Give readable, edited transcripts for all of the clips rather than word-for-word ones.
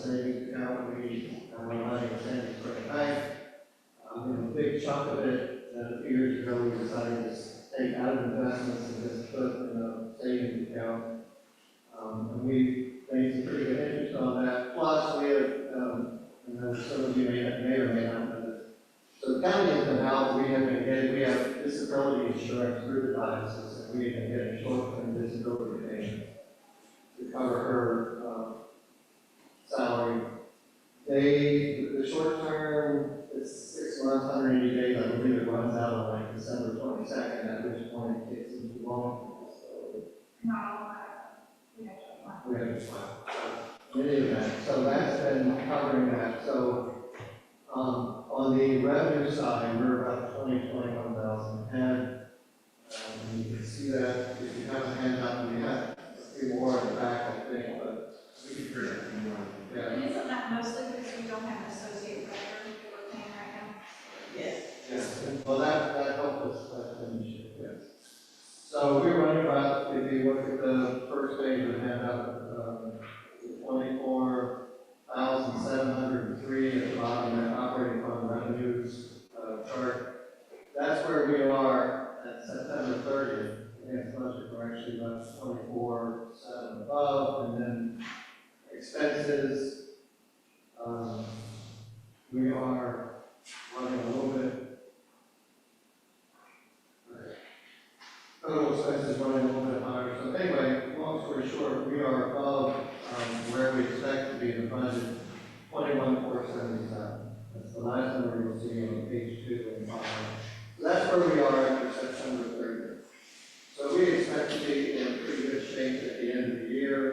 savings account. We have our money in Sandy Spring Bank. A big chunk of it, a few years ago, we decided to take out of investments and just put in a savings account. And we made some pretty good interest on that. Plus, we have, some of you may or may not know this. So the county has been out, we have disability insurance through the diocese, and we have been getting short-term disability payments to cover her salary. The short term is 6 months, 180 days. I believe it runs out on like December 22nd, at which point it gets into long. So we have to file. In any event, so that's been covering that. So on the revenue side, we're about 21,000 ahead. And you can see that if you have a handout, we have a few more in the back, I think, but we can print a few more. Yeah. And isn't that mostly because we don't have an associate record that we're paying right now? Yes. Yes. Well, that helped us finish it. Yes. So we're running about, if you look at the first page of the handout, 24,703 at the bottom, that operating fund revenues chart. That's where we are at September 30th. Against budget, we're actually about 24,700 above, and then expenses. We are running a little bit. Total expenses running a little bit higher. So anyway, long story short, we are above where we expect to be in the budget, 21,477. That's the last number you'll see on page 2 and 5. So that's where we are after September 30th. So we expect to be in pretty good shape at the end of the year.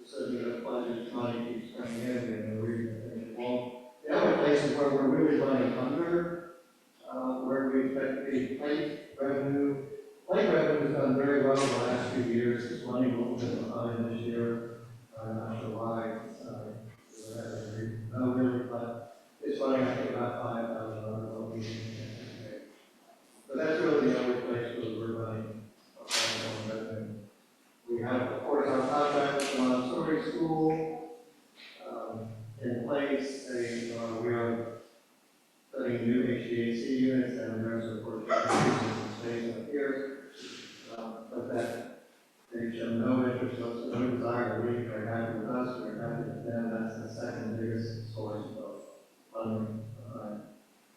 So the budget money keeps coming in, and the reason it won't. The other places where we're really running under, where we expect to be plate revenue. Plate revenue has done very well in the last few years. It's running a little bit behind this year. I'm not sure why. No, really, but it's running, I think, about 5,000 what we anticipate. But that's really the only place where we're running revenue. We have, of course, our contract with the Montessori School in place. We are putting new HVAC units, and there's, of course, some space up here. But that they show no interest, no desire to leave. They're happy with us, we're happy with them. That's the second biggest source of funding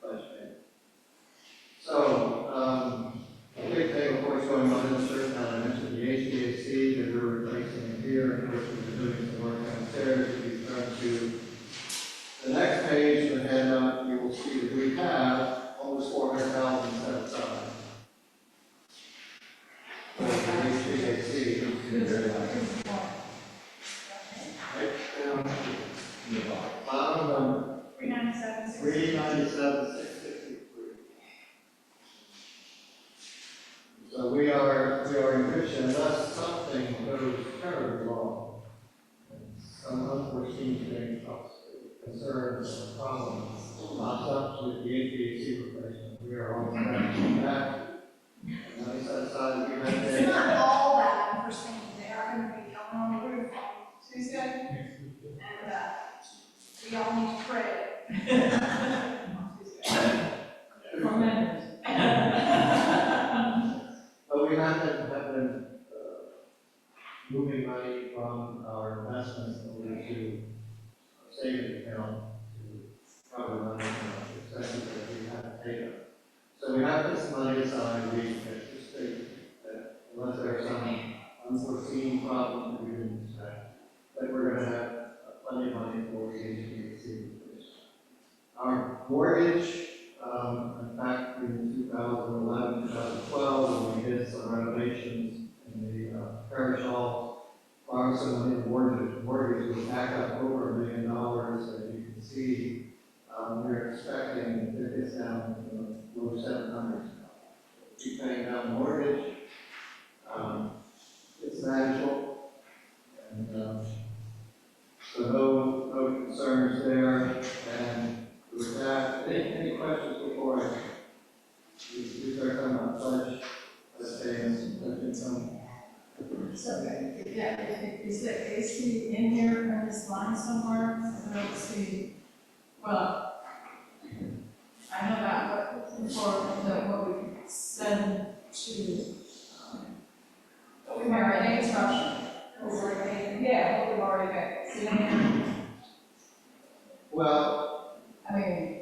budget. So, the big thing, of course, going on in the church, now I mentioned the HVAC that we're replacing in here. Of course, we've been doing some work downstairs. If you turn to the next page of the handout, you will see that we have almost 400,000 set aside. For the HVAC. Right down in the bottom number. 397,663. So we are in good shape unless something goes terribly wrong. Some unforeseen thing, concerns, problems pops up with the HVAC replacement. We are all set on that. Money set aside, we have It's not all that unforeseen. They are going to be coming on the roof on Tuesday, and we all need to pray. On Tuesday. But we have been moving money from our investments over to a savings account to cover money expenses that we have to take. So we have this money aside. We anticipate that unless there are some unforeseen problems that we didn't expect, that we're going to have plenty of money for the HVAC. Our mortgage, in fact, in 2011, 2012, when we did some renovations in the parish hall, borrowed some money in mortgage was back up over $1 million. As you can see, we're expecting that it's down to low 700s now. Keep paying down mortgage. It's manageable, and so no concerns there. And with that, any questions before I start talking about pledge payments, pledge income? So, yeah, is there AC in here in this line somewhere? don't see, well, I know that, but for what we send to, we've already made instruction. Yeah, what we've already got, see in there? Well, I mean,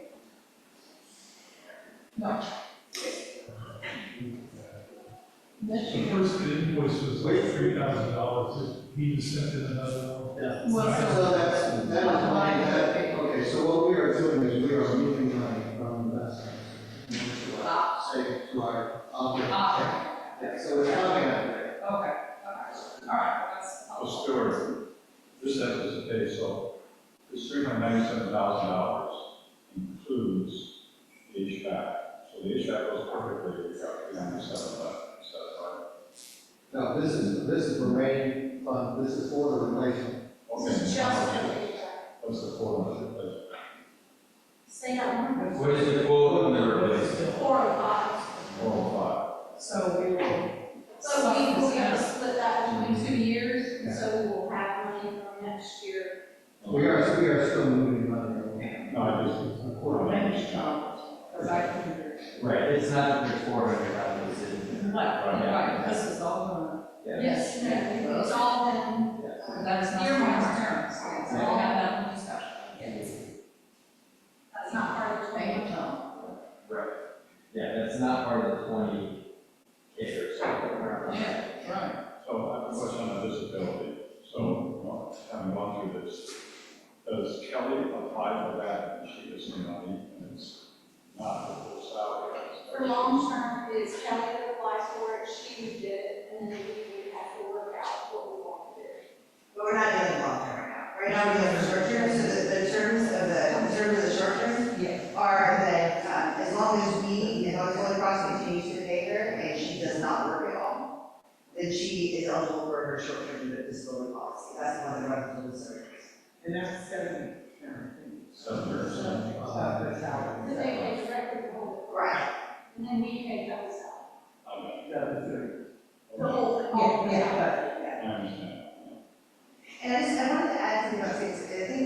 no. The first invoice was like $3,000, he just sent in another one. yeah. Well, So that is money that, okay, so what we are doing is we are moving money from investments say to our operating. Yeah, so it's coming out there. Okay, all right, that's. Well, Stuart, this anticipates, so this $397,000 includes the HVAC. So the HVAC goes perfectly, we got 397 left, is that right? No, this is the main fund, this is for the replacement. Okay. Just What's the quote of it? say that one. What is the quote on the replacement? 405. 405. So we will. So we have to split that between 2 years, and so we will have money from next year. We are still moving money. No, I just. Because I can. Right, it's not that there's 400,000, it's in. Right, this is all going. Yes, it's all been. That's not. Earmarks. So we'll have that discussion. That's not part of the thing. Right. Yeah, that's not part of the 20 acres. Yeah, right. So I have a question on disability. So, having gone through this, does Kelly apply for that and she gets the money and it's not the full salary? For long term, it's Kelly that applies for it, she would get it, and then we would have to work out what we want to do. But we're not dealing long term right now. Right now, we have the short term, so the terms of the short term are that, as long as Holy Cross continues to pay her and she does not work at all, then she is eligible for her short term disability policy. That's the one that runs through the service. And that's 70. 7 years. Then they pay directly the whole, Right. and then we pay double salary. Okay. The whole thing. Yeah. I understand. And I wanted to add something about things, I think,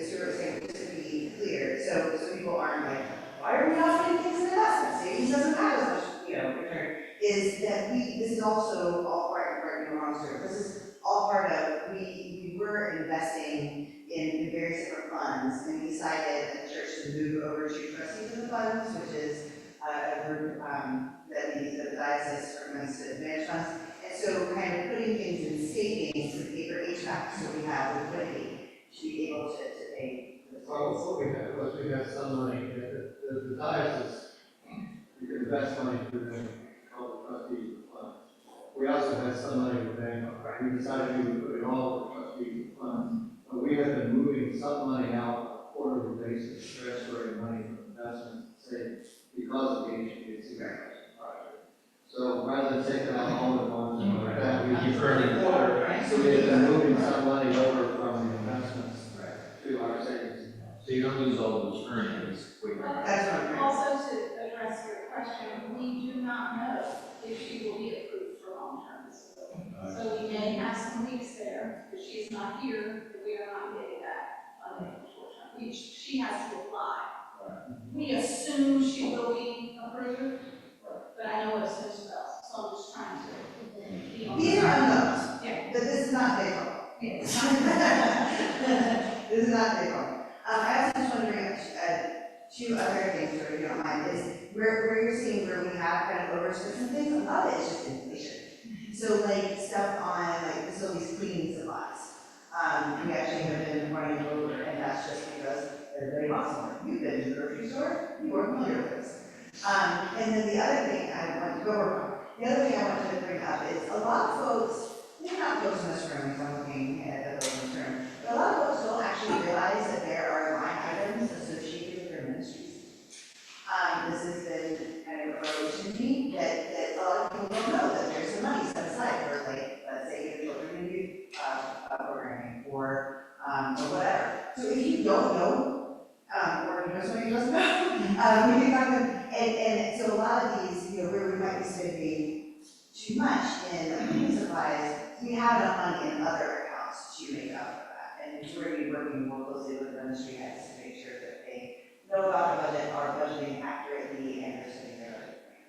Stuart was saying, just to be clear, so people aren't like, why are we not putting things in investments? Savings doesn't have as much, return, is that this is also all part of, Stuart, this is all part of, we were investing in various different funds, and we decided at the church to move over to trustees of the funds, which is a group that the diocese recommends to manage funds. And so kind of putting things in savings to pay for HVAC, so we have liquidity to be able to pay for the Well, what we have was we have some money, the diocese, you can invest money through them, called the trustees of the funds. We also had some money with them, we decided we would put it all in the trustees of funds. But we have been moving some money out on a quarterly basis, transferring money from investments, say, because of the HVAC project. So rather than taking out all the funds and like that, we keep earning quarter, right? So we have been moving some money over from the investments to our savings. So you don't lose all those earnings quickly. That's what I'm trying to Also, to address your question, we do not know if she will be approved for long-term disability. So we may have some weeks there, if she's not here, that we are not getting that short-term. She has to apply. We assume she will be approved, but I know it's as well, so I'm just trying to be on. These are unknowns, Yeah. but this is not big one. Yeah. This is not big one. I also just want to bring up two other things, if you don't mind, is where you're seeing where we have kind of overspent things, a lot of it is just inflation. So like stuff on like facilities cleaning supplies. We actually have been running over, and that's just because everybody wants more. You've been to the grocery store, you are familiar with this. And then the other thing I want to go over, the other thing I want to bring up is a lot of folks, maybe not folks in this room, because I'm looking at the folks in this room, but a lot of folks don't actually realize that there are line items associated with their ministries. This has been kind of a revelation to me that a lot of people don't know that there's some money set aside for, like, let's say, children and youth programming or whatever. So if you don't know, or you know somebody who doesn't know, we can talk to them. And so a lot of these, where we might be spending too much in cleaning supplies, we have enough money in other accounts to make up for that. And we're going to be working more closely with them run the street heads to make sure that they know about the budget, are budgeting accurately, and are setting their budget plan.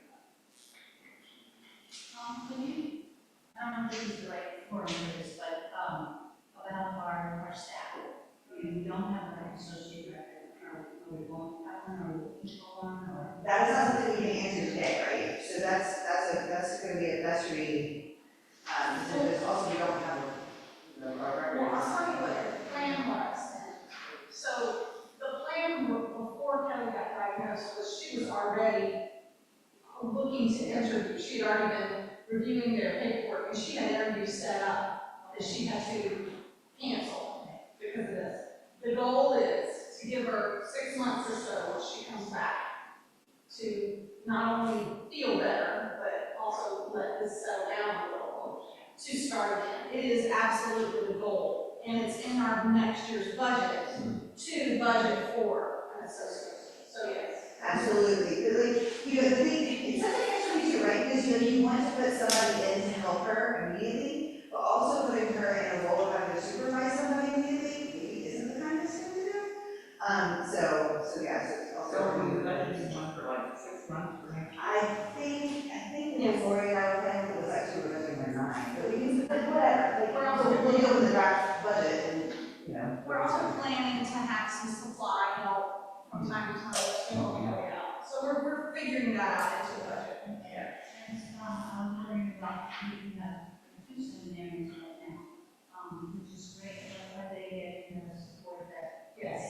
Can you, I don't know if this is the right forum for this, but, about our staff. We don't have an associate director, or we won't have one, or we'll each go on, or. That is not something we can answer today, right? So that's gonna be a best reading. So there's also, we don't have our Well, I'll representative. tell you what the plan was. So the plan before Kelly got diagnosed was she was already looking to interview. She'd already been reviewing their paperwork, and she had interviews set up that she had to cancel because of this. The goal is to give her 6 months or so when she comes back to not only feel better, but also let this settle down a little, to start again. It is absolutely the goal, and it's in our next year's budget to budget for an associate. So yes. Absolutely, but like, you know, the thing, it's such a catch-22, right? Because, you know, you want to put somebody in to help her immediately, but also putting her in a role of having to supervise somebody immediately, maybe isn't the kindest thing to do. So yes, it's also. So we budgeted one for like 6 months for next year. I think Lori and I were planning, it was actually we're doing our 9, but we can, whatever, like, We're also- we'll deal with the draft budget and, you know. We're also planning to have some supply help from time to time to help Kelly out. So we're figuring that out into the budget. And, I'm wondering about, we have 2 seminarians right now, which is great, are they getting the support that? Yes.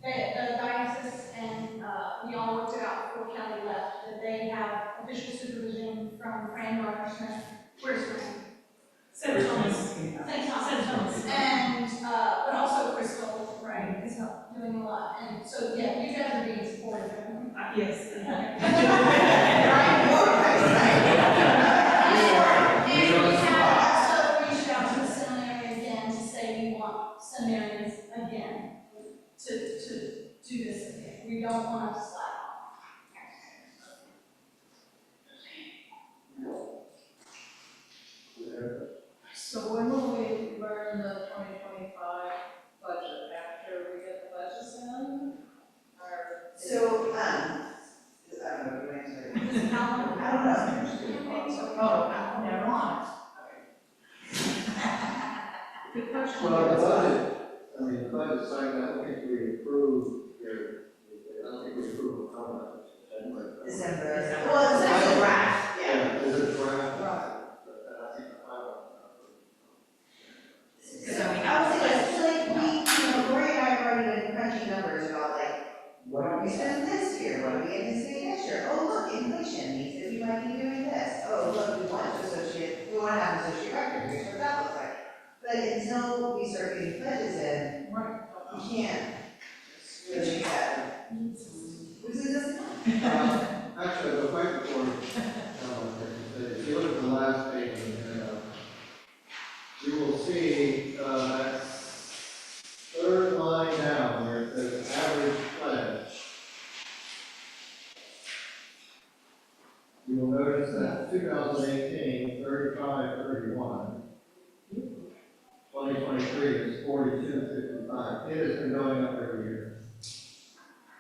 The diocese and, we all worked it out before Kelly left, that they have official supervision from Fran Smith. Where's Fran? St. Thomas. St. Thomas. And, but also Crystal, right, is doing a lot. And so, yeah, you guys are being supportive of them. Yes. And we have also reached out to the seminary again to say we want seminarians again to do this again. We don't want to slack off. So when will we learn the 2025 budget? After we get the budgets in? Or? So, I don't know, you answer it. I don't know. Oh, never mind. Good question. Well, the budget, I mean, the budget cycle, I don't think we approved I don't think we approved the comment. December. Well, it's actually draft, yeah. Is it draft? But I think the final. So I would say this, like, Lori and I have already been crunching numbers about like, what are we spending this year, what are we anticipating next year? Oh, look, inflation means that we might be doing this. Oh, look, we want to have an associate director, here's what that looks like. But until we start getting budgets in, we can't really get that. Which is just. Actually, the fight before, if you look at the last page of the handout, you will see, that third line down where it says average pledge. You will notice that 2018, 35.31. 2023 is 42.55. It has been going up every year.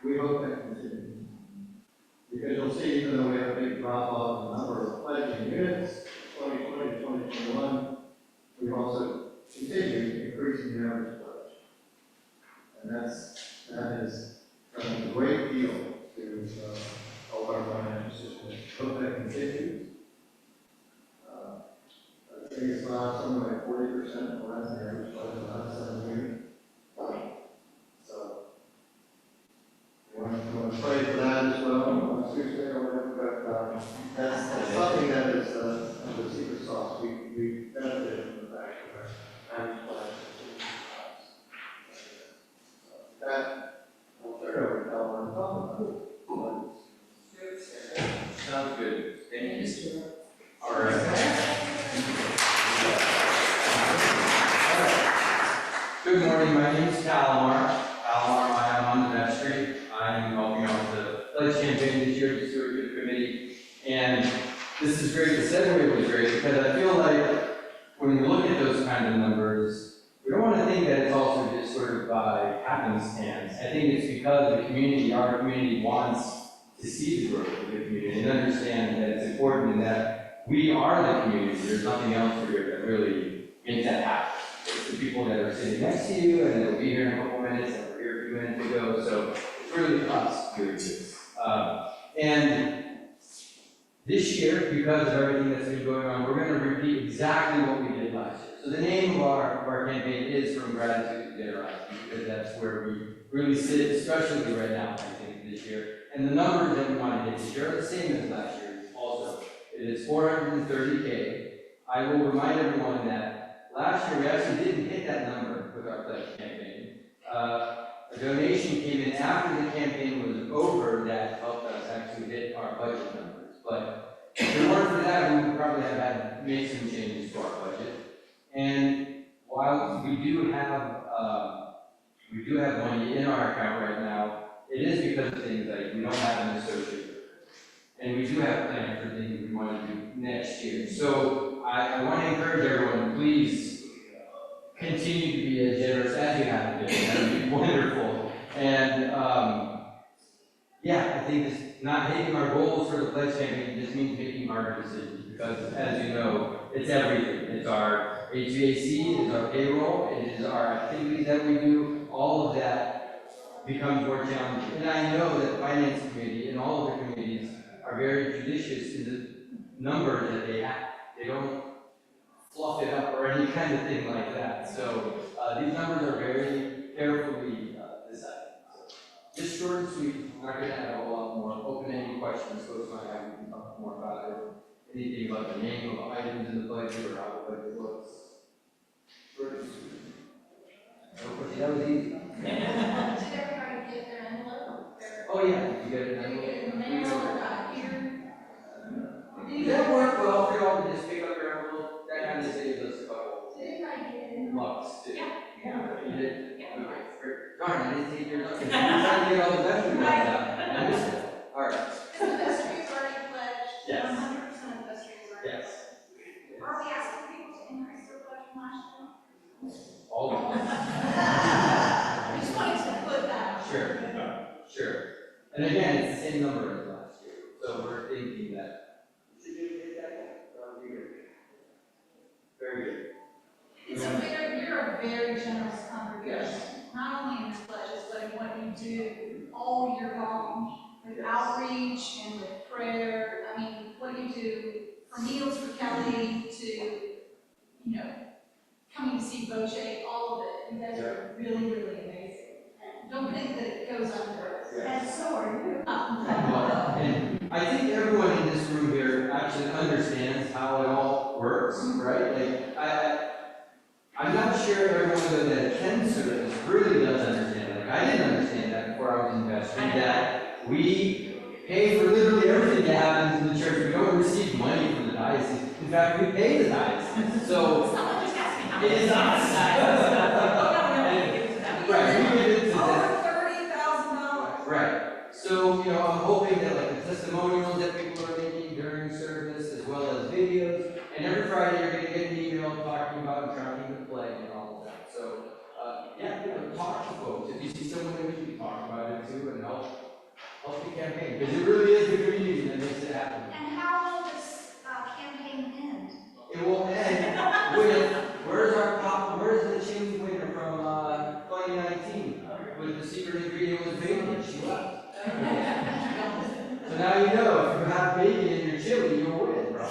We hope that continues. Because you'll see, even though we have a big drop off in the number of pledging units, 2020 to 2021, we've also continued increasing the average pledge. And that is a great deal to help our financial system. Hope that continues. I think it's now somewhere like 40% less than the average pledge in the last 7 years. So, you want to pray for that as well, on Tuesday or whatever, but that's something that is the secret sauce. We benefit from the fact that our average pledge is 50%. That, I'll turn it over to Ellen and talk about it. Sounds good. Thank you. All right. Good morning, my name is Calamar. I am on the vestry. I'm helping out with the pledge campaign this year, the stewardship committee. And this is great, the segue was great, because I feel like when we look at those kind of numbers, we don't want to think that it's also just sort of by happens, and I think it's because the community, our community wants to see the growth of the community and understand that it's important and that we are the community. There's nothing else here that really makes that happen. It's the people that are sitting next to you and they'll be here in a couple minutes and we're here a few minutes ago. So it's really us doing this. And this year, because of everything that's been going on, we're going to repeat exactly what we did last year. So the name of our campaign is From Gratitude to Generosity, because that's where we really sit, especially right now, I think, this year. And the numbers that we want to hit this year are the same as last year also. It is $430K. I will remind everyone that last year we actually didn't hit that number with our pledge campaign. A donation came in after the campaign was over that helped us actually hit our budget numbers. But if it weren't for that, we would probably have had to make some changes to our budget. And while we do have money in our account right now, it is because of things like we don't have an associate. And we do have plans for things we want to do next year. So I want to encourage everyone, please continue to be as generous as you have been. That would be wonderful. And I think this, not hitting our goals for the pledge campaign just means making hard decisions. Because as you know, it's everything. It's our HVAC, it's our payroll, it is our activities that we do. All of that becomes more challenging. And I know that the finance committee and all of the committees are very judicious in the numbers that they have. They don't fluff it up or any kind of thing like that. So these numbers are very carefully decided. So, just short and sweet. I'm not going to add a whole lot more. Open-ended questions. Folks might have we can talk more about it. Anything about the name of items in the budget or how the budget looks. Short and sweet. Okay, that was easy. Did everybody get their envelope? Oh yeah, you get it. Did you get it in the mail or not here? Does that work well for y'all to just pick up your envelope? That kind of saves us a couple Did anybody get it in? bucks too. Yeah. You did? Yeah. Okay, great. Darn, I didn't take yours up. I'm trying to get all the vegetables out. I missed it. All right. The vestry's already pledged. Yes. 100% of the vestry's already. Yes. Are we asking people to increase their pledge from last year? All of them. I just wanted to put that. Sure. Sure. And again, it's the same number as last year. So we're thinking that we should be able to hit that. That would be good. Very good. You're a very generous congregation, not only in your pledges, but in what you do all year long with outreach and with prayer. I mean, what you do from Meals for Kelly to, coming to see Boche, all of it. You guys are really, really amazing. Don't think that it goes unnoticed. And so are you. And I think everyone in this room here actually understands how it all works, right? Like, I'm not sure everyone that attends service really does understand that. Like, I didn't understand that before I was investing, that we pay for literally everything that happens in the church. We don't receive money from the diocese. In fact, we pay the diocese. So, it is us. Right, we give it to them. Over $30,000. Right. So, I'm hoping that like the testimonials that people are making during service, as well as videos, and every Friday you're going to get an email talking about and tracking the play and all of that. So, talk to folks. If you see someone that we can talk about it too and help the campaign. Because it really is the community that makes it happen. And how will this campaign end? It will end with, where's the chili winner from 2019? With the secret ingredient was bacon, she left. So now you know, if you have bacon in your chili, you'll win, bro.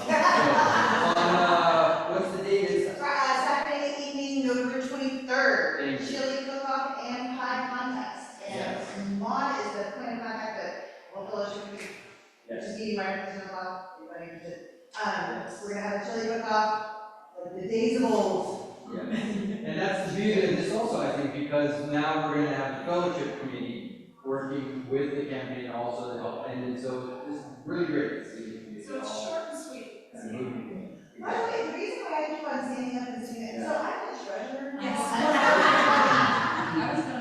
What's the date? Saturday evening, November 23rd, Thank you. chili cook-off and pie contest. Yes. And Maud is the point of contact that will fellowship with you. Yes. Just meeting right at the 10 o'clock, everybody interested. We're gonna have a chili cook-off, like the days of old. Yeah. And that's the beauty of this also, I think, because now we're going to have the fellowship committee working with the campaign also to help. And so this is really great to see. So it's short and sweet. By the way, the reason why I keep on standing up and saying it, so I'm the treasurer. Yes.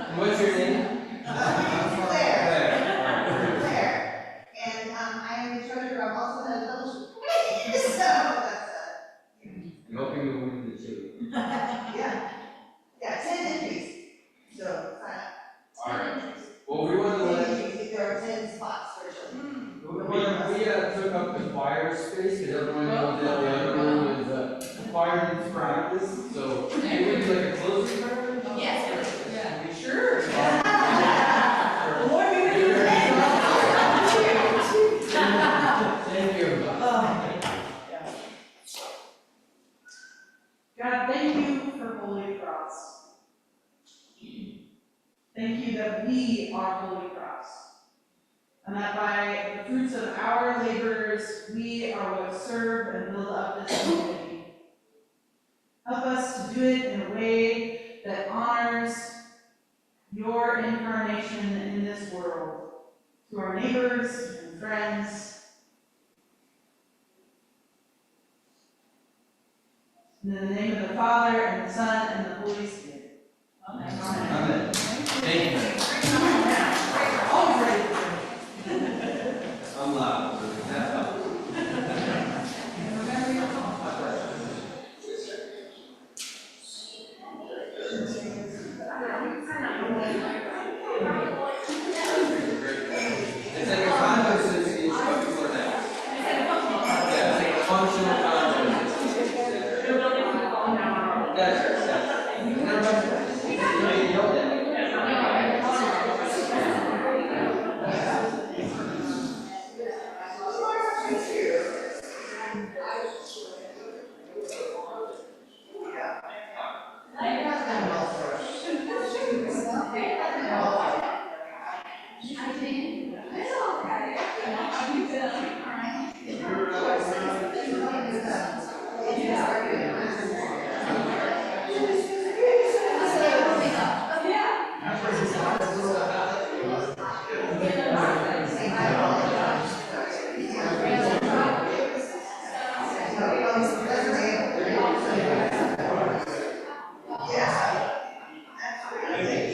And what's your name? Claire. Claire. And I am the treasurer, I'm also the fellowship committee, so that's, I'm hoping we win the chili. yeah, 10 entries, so sign up. up the choir space, because everyone knows that the other room is choir needs practice, so maybe we do like a closing prayer? Yes. Yeah, sure. What are you doing today? Thank you. God, thank you for Holy Cross. Thank you that we are Holy Cross. And that by the fruits of our labors, we are what serve and build up this community. Help us to do it in a way that honors your incarnation in this world, to our neighbors and friends. In the name of the Father, and the Son, and the Holy Spirit. Amen. Amen. Thank you. Always ready for I'm loud, so that's all. It's like a condo association, but before that. Yeah, it's like a functional condo association. That's right, that's right. You know that? It's okay.